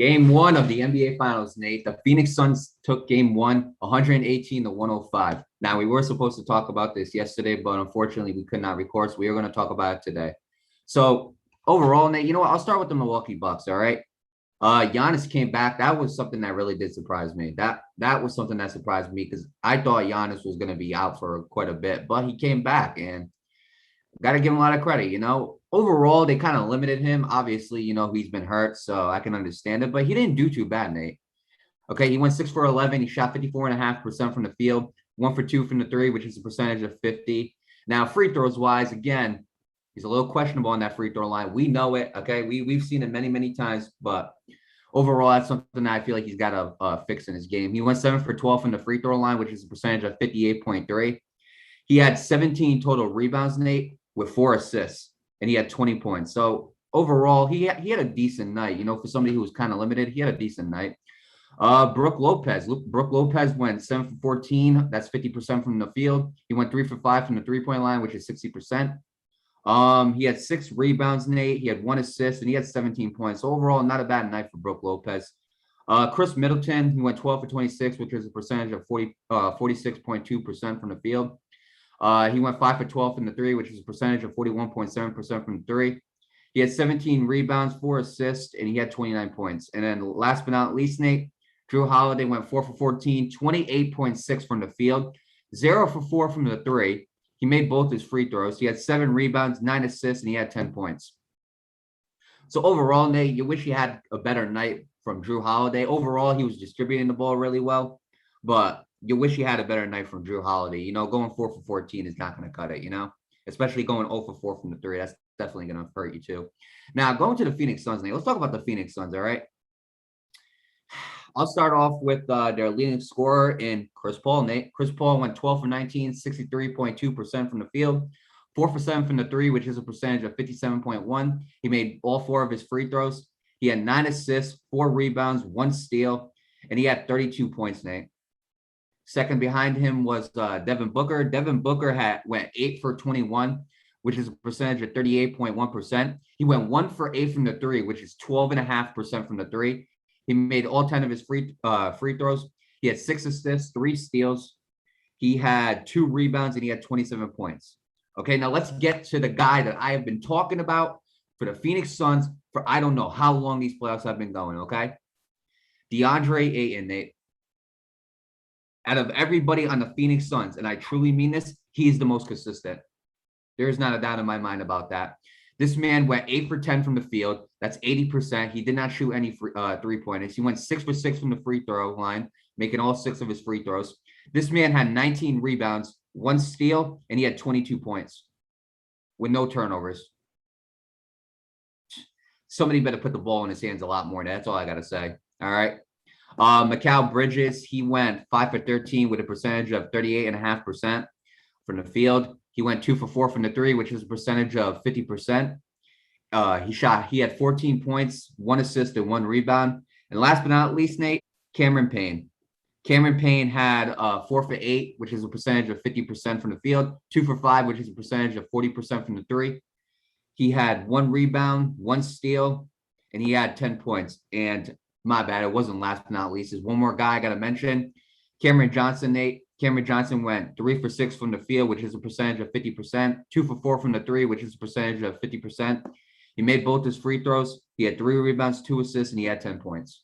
Game one of the NBA Finals, Nate. The Phoenix Suns took game one, 118 to 105. Now, we were supposed to talk about this yesterday, but unfortunately, we could not record. So we are going to talk about it today. So, overall, Nate, you know what? I'll start with the Milwaukee Bucks, all right? Giannis came back. That was something that really did surprise me. That was something that surprised me because I thought Giannis was going to be out for quite a bit, but he came back and got to give him a lot of credit. Overall, they kind of limited him. Obviously, he's been hurt, so I can understand it, but he didn't do too bad, Nate. Okay, he went 6 for 11. He shot 54.5% from the field, 1 for 2 from the three, which is a percentage of 50. Now, free throws wise, again, he's a little questionable on that free throw line. We know it. Okay, we've seen it many, many times, but overall, that's something that I feel like he's got to fix in his game. He went 7 for 12 from the free throw line, which is a percentage of 58.3. He had 17 total rebounds, Nate, with 4 assists, and he had 20 points. So overall, he had a decent night. For somebody who was kind of limited, he had a decent night. Brook Lopez went 7 for 14. That's 50% from the field. He went 3 for 5 from the three-point line, which is 60%. He had 6 rebounds, Nate. He had 1 assist, and he had 17 points. So overall, not a bad night for Brook Lopez. Chris Middleton, he went 12 for 26, which is a percentage of 46.2% from the field. He went 5 for 12 from the three, which is a percentage of 41.7% from the three. He had 17 rebounds, 4 assists, and he had 29 points. And then last but not least, Nate, Drew Holiday went 4 for 14, 28.6 from the field, 0 for 4 from the three. He made both his free throws. He had 7 rebounds, 9 assists, and he had 10 points. So overall, Nate, you wish you had a better night from Drew Holiday. Overall, he was distributing the ball really well, but you wish you had a better night from Drew Holiday. Going 4 for 14 is not going to cut it, especially going 0 for 4 from the three. That's definitely going to hurt you too. Now, going to the Phoenix Suns, Nate, let's talk about the Phoenix Suns, all right? I'll start off with their leading scorer in Chris Paul, Nate. Chris Paul went 12 for 19, 63.2% from the field, 4 for 7 from the three, which is a percentage of 57.1. He made all 4 of his free throws. He had 9 assists, 4 rebounds, 1 steal, and he had 32 points, Nate. Second behind him was Devin Booker. Devin Booker went 8 for 21, which is a percentage of 38.1%. He went 1 for 8 from the three, which is 12.5% from the three. He made all 10 of his free throws. He had 6 assists, 3 steals. He had 2 rebounds, and he had 27 points. Okay, now let's get to the guy that I have been talking about for the Phoenix Suns for I don't know how long these playoffs have been going, okay? DeAndre Ayton, Nate. Out of everybody on the Phoenix Suns, and I truly mean this, he is the most consistent. There is not a doubt in my mind about that. This man went 8 for 10 from the field. That's 80%. He did not shoot any three-pointers. He went 6 for 6 from the free throw line, making all 6 of his free throws. This man had 19 rebounds, 1 steal, and he had 22 points with no turnovers. Somebody better put the ball in his hands a lot more. That's all I got to say. All right. Mikal Bridges, he went 5 for 13 with a percentage of 38.5% from the field. He went 2 for 4 from the three, which is a percentage of 50%. He had 14 points, 1 assist, and 1 rebound. And last but not least, Nate, Cameron Payne. Cameron Payne had 4 for 8, which is a percentage of 50% from the field, 2 for 5, which is a percentage of 40% from the three. He had 1 rebound, 1 steal, and he had 10 points. And my bad, it wasn't last but not least. There's one more guy I got to mention, Cameron Johnson, Nate. Cameron Johnson went 3 for 6 from the field, which is a percentage of 50%, 2 for 4 from the three, which is a percentage of 50%. He made both his free throws. He had 3 rebounds, 2 assists, and he had 10 points.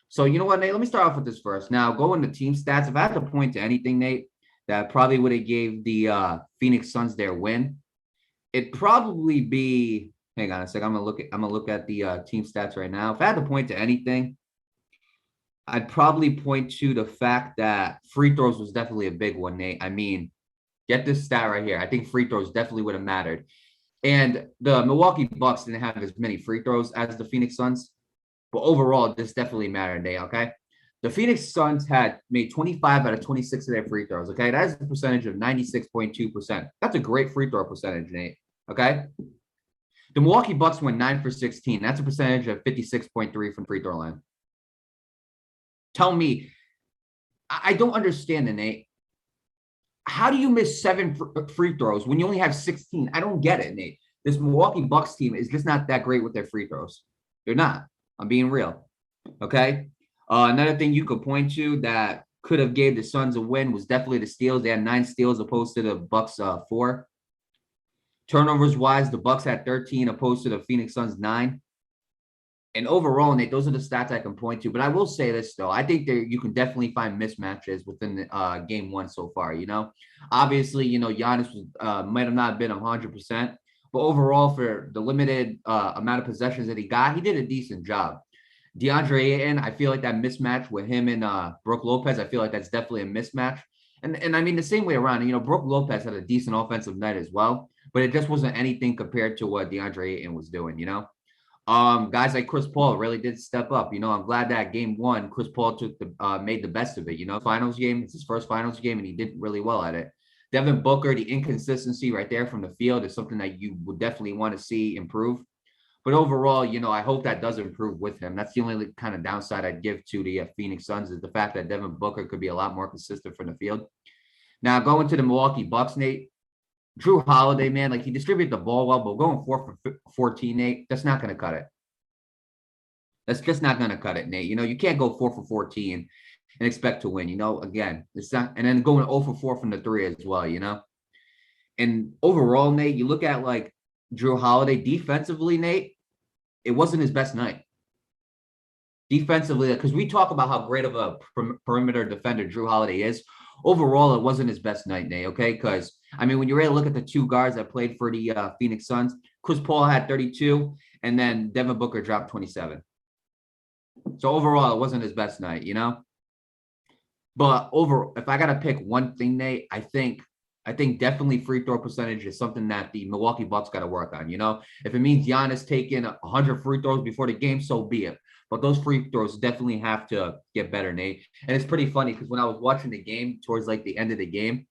So you know what, Nate? Let me start off with this first. Now, going to team stats, if I had to point to anything, Nate, that probably would have gave the Phoenix Suns their win, it'd probably be. Hang on a second. I'm gonna look at the team stats right now. If I had to point to anything, I'd probably point to the fact that free throws was definitely a big one, Nate. I mean, get this stat right here. I think free throws definitely would have mattered. And the Milwaukee Bucks didn't have as many free throws as the Phoenix Suns, but overall, this definitely mattered, Nate, okay? The Phoenix Suns had made 25 out of 26 of their free throws, okay? That is a percentage of 96.2%. That's a great free throw percentage, Nate, okay? The Milwaukee Bucks went 9 for 16. That's a percentage of 56.3 from free throw line. Tell me, I don't understand it, Nate. How do you miss 7 free throws when you only have 16? I don't get it, Nate. This Milwaukee Bucks team is just not that great with their free throws. They're not. I'm being real. Okay. Another thing you could point to that could have gave the Suns a win was definitely the steals. They had 9 steals opposed to the Bucks 4. Turnovers wise, the Bucks had 13 opposed to the Phoenix Suns 9. And overall, Nate, those are the stats I can point to. But I will say this though, I think there you can definitely find mismatches within the game one so far. Obviously, Giannis was, might have not been 100%, but overall, for the limited amount of possessions that he got, he did a decent job. DeAndre Ayton, I feel like that mismatch with him and Brook Lopez, I feel like that's definitely a mismatch. And I mean the same way around. Brook Lopez had a decent offensive night as well, but it just wasn't anything compared to what DeAndre Ayton was doing. Guys like Chris Paul really did step up. I'm glad that game one, Chris Paul made the best of it. Finals game, it's his first finals game, and he did really well at it. Devin Booker, the inconsistency right there from the field is something that you would definitely want to see improve. But overall, I hope that does improve with him. That's the only kind of downside I'd give to the Phoenix Suns is the fact that Devin Booker could be a lot more consistent from the field. Now, going to the Milwaukee Bucks, Nate, Drew Holiday, man, like he distributed the ball well, but going 4 for 14, Nate, that's not going to cut it. That's just not going to cut it, Nate. You can't go 4 for 14 and expect to win. Again, it's not, and then going 0 for 4 from the 3 as well. And overall, Nate, you look at like Drew Holiday defensively, Nate, it wasn't his best night. Defensively, because we talk about how great of a perimeter defender Drew Holiday is. Overall, it wasn't his best night, Nate, okay? Because, I mean, when you're ready to look at the 2 guards that played for the Phoenix Suns, Chris Paul had 32, and then Devin Booker dropped 27. So overall, it wasn't his best night, But if I got to pick one thing, Nate, I think definitely free throw percentage is something that the Milwaukee Bucks got to work on. If it means Giannis taking 100 free throws before the game, so be it. But those free throws definitely have to get better, Nate. And it's pretty funny because when I was watching the game towards like the end of the game,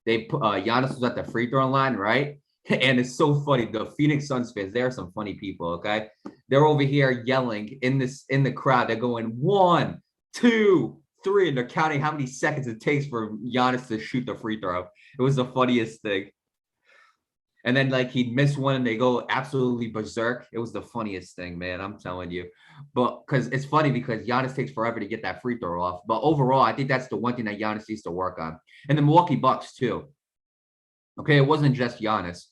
they put Giannis was at the free throw line, right? And it's so funny. The Phoenix Suns fans, they're some funny people, okay? They're over here yelling in the crowd. They're going 1, 2, 3, and they're counting how many seconds it takes for Giannis to shoot the free throw. It was the funniest thing. And then like he'd miss one and they go absolutely berserk. It was the funniest thing, man. I'm telling you. But because it's funny because Giannis takes forever to get that free throw off. But overall, I think that's the one thing that Giannis needs to work on. And the Milwaukee Bucks too. Okay, it wasn't just Giannis.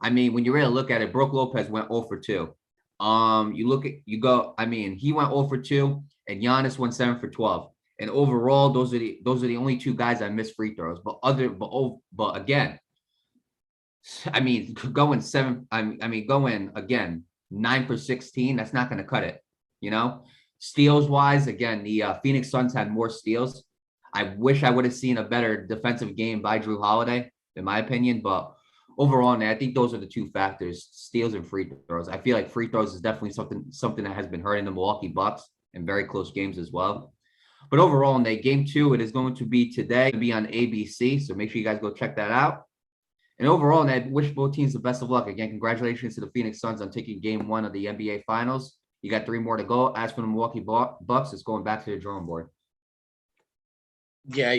I mean, when you really look at it, Brook Lopez went 0 for 2. He went 0 for 2 and Giannis went 7 for 12. And overall, those are the only 2 guys that missed free throws. But again, I mean, going again 9 for 16. That's not going to cut it. Steals wise, again, the Phoenix Suns had more steals. I wish I would have seen a better defensive game by Drew Holiday, in my opinion. But overall, I think those are the 2 factors: steals and free throws. I feel like free throws is definitely something that has been hurting the Milwaukee Bucks in very close games as well. But overall, in that game 2, it is going to be today. It'll be on ABC, so make sure you guys go check that out. And overall, I wish both teams the best of luck. Again, congratulations to the Phoenix Suns on taking game 1 of the NBA Finals. You got 3 more to go. As for the Milwaukee Bucks, it's going back to the drawing board. Yeah,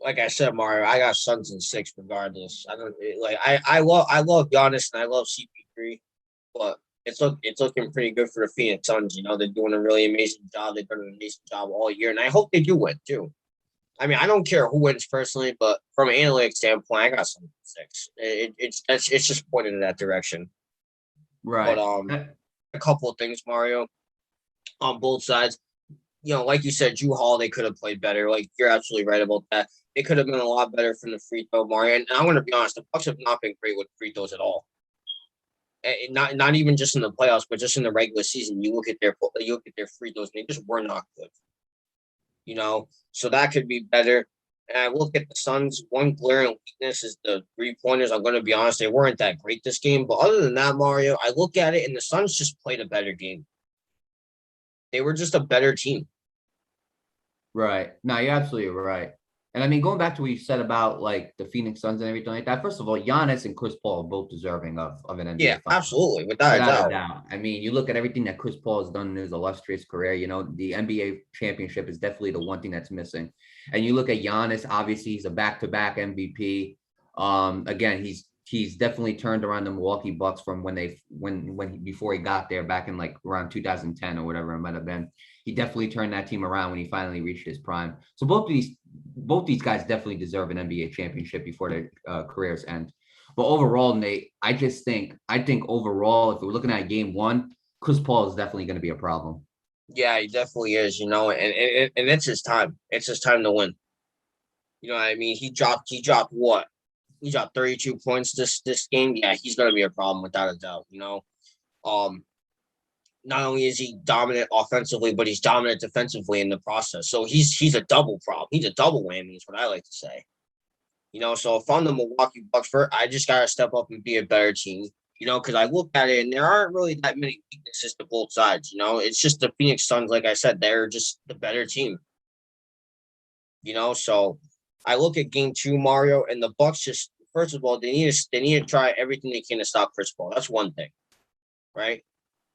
like I said, Mario, I got Suns in 6 regardless. I love Giannis and I love CP3, but it's looking pretty good for the Phoenix Suns. They're doing a really amazing job. They've done an amazing job all year, and I hope they do win too. I mean, I don't care who wins personally, but from an analytic standpoint, I got Suns in 6. It's just pointed in that direction. Right. But a couple of things, Mario, on both sides. Like you said, Drew Holiday could have played better. Like, you're absolutely right about that. It could have been a lot better from the free throw, Mario. And I'm going to be honest, the Bucks have not been great with free throws at all. And not even just in the playoffs, but just in the regular season. You look at their free throws, and they just were not good. So that could be better. And I look at the Suns. One glaring weakness is the 3-pointers. I'm going to be honest, they weren't that great this game. But other than that, Mario, I look at it, and the Suns just played a better game. They were just a better team. Right. No, you're absolutely right. And I mean, going back to what you said about like the Phoenix Suns and everything like that, first of all, Giannis and Chris Paul are both deserving of an NBA. Yeah, final. Absolutely. Without a doubt. I mean, you look at everything that Chris Paul has done in his illustrious career, the NBA championship is definitely the one thing that's missing. And you look at Giannis, obviously he's a back-to-back MVP. Again, he's he's definitely turned around the Milwaukee Bucks from before he got there back in like around 2010 or whatever it might have been. He definitely turned that team around when he finally reached his prime. So both these guys definitely deserve an NBA championship before their careers end. But overall, Nate, I think overall, if we're looking at game one, Chris Paul is definitely going to be a problem. Yeah, he definitely is, and it's his time. It's his time to win. You know what I mean? He dropped what? He dropped 32 points this game. Yeah, he's gonna be a problem without a doubt. Um, not only is he dominant offensively, but he's dominant defensively in the process. So he's a double problem. He's a double whammy, is what I like to say. So if I'm the Milwaukee Bucks, I just gotta step up and be a better team. Because I look at it and there aren't really that many weaknesses to both sides. It's just the Phoenix Suns, like I said, they're just the better team. So I look at game two, Mario, and the Bucks just first of all, they need to try everything they can to stop Chris Paul. That's one thing, right?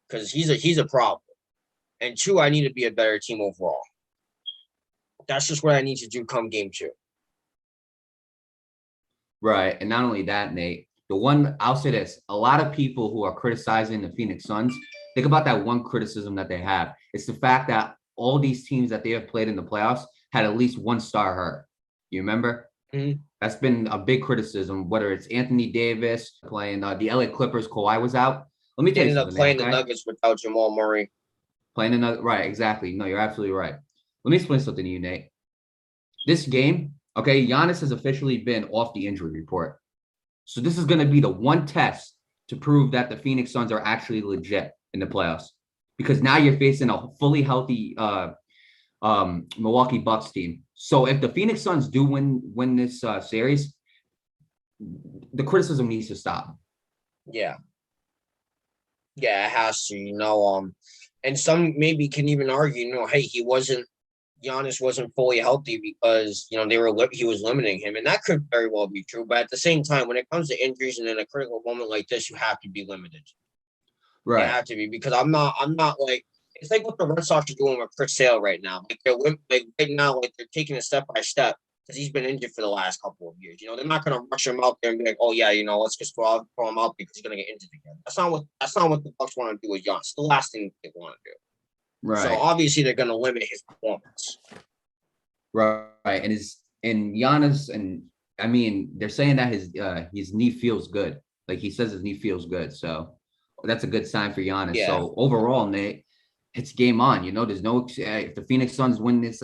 Because he's a problem. And two, I need to be a better team overall. That's just what I need to do come game two. Right. And not only that, Nate, I'll say this, a lot of people who are criticizing the Phoenix Suns, think about that one criticism that they have. It's the fact that all these teams that they have played in the playoffs had at least one star hurt. You remember? Mm-hmm. That's been a big criticism, whether it's Anthony Davis playing the LA Clippers, Kawhi was out. Let me tell you Ended up something. playing the Nuggets without Jamal Murray. Playing another, right, exactly. No, you're absolutely right. Let me explain something to you, Nate. This game, okay, Giannis has officially been off the injury report. So this is going to be the one test to prove that the Phoenix Suns are actually legit in the playoffs. Because now you're facing a fully healthy Milwaukee Bucks team. So if the Phoenix Suns do win this series, the criticism needs to stop. Yeah. Yeah, it has to, and some maybe can even argue, hey, Giannis wasn't fully healthy because, he was limiting him. And that could very well be true. But at the same time, when it comes to injuries and in a critical moment like this, you have to be limited. Right. You have to be, because I'm not like, it's like what the Red Sox are doing with Chris Sale right now. Like right now, like they're taking it step by step because he's been injured for the last couple of years. They're not going to rush him out there and be like, oh yeah, let's just throw him out because he's going to get injured again. That's not what the Bucks want to do with Giannis. The last thing they want to do. Right. So obviously they're going to limit his performance. Right. And Giannis, and I mean, they're saying that his knee feels good. Like he says his knee feels good. So that's a good sign for Giannis. Yeah. So overall, Nate, it's game on. There's no if the Phoenix Suns win these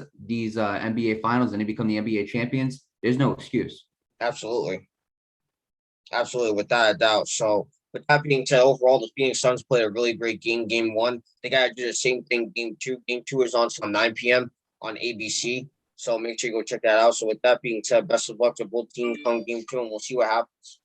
NBA finals and they become the NBA champions, there's no excuse. Absolutely, without a doubt. So with that being said, overall, the Phoenix Suns played a really great game one. They got to do the same thing game two. Game two is on 9 p.m. on ABC. So make sure you go check that out. So with that being said, best of luck to both teams come game two, and we'll see what happens.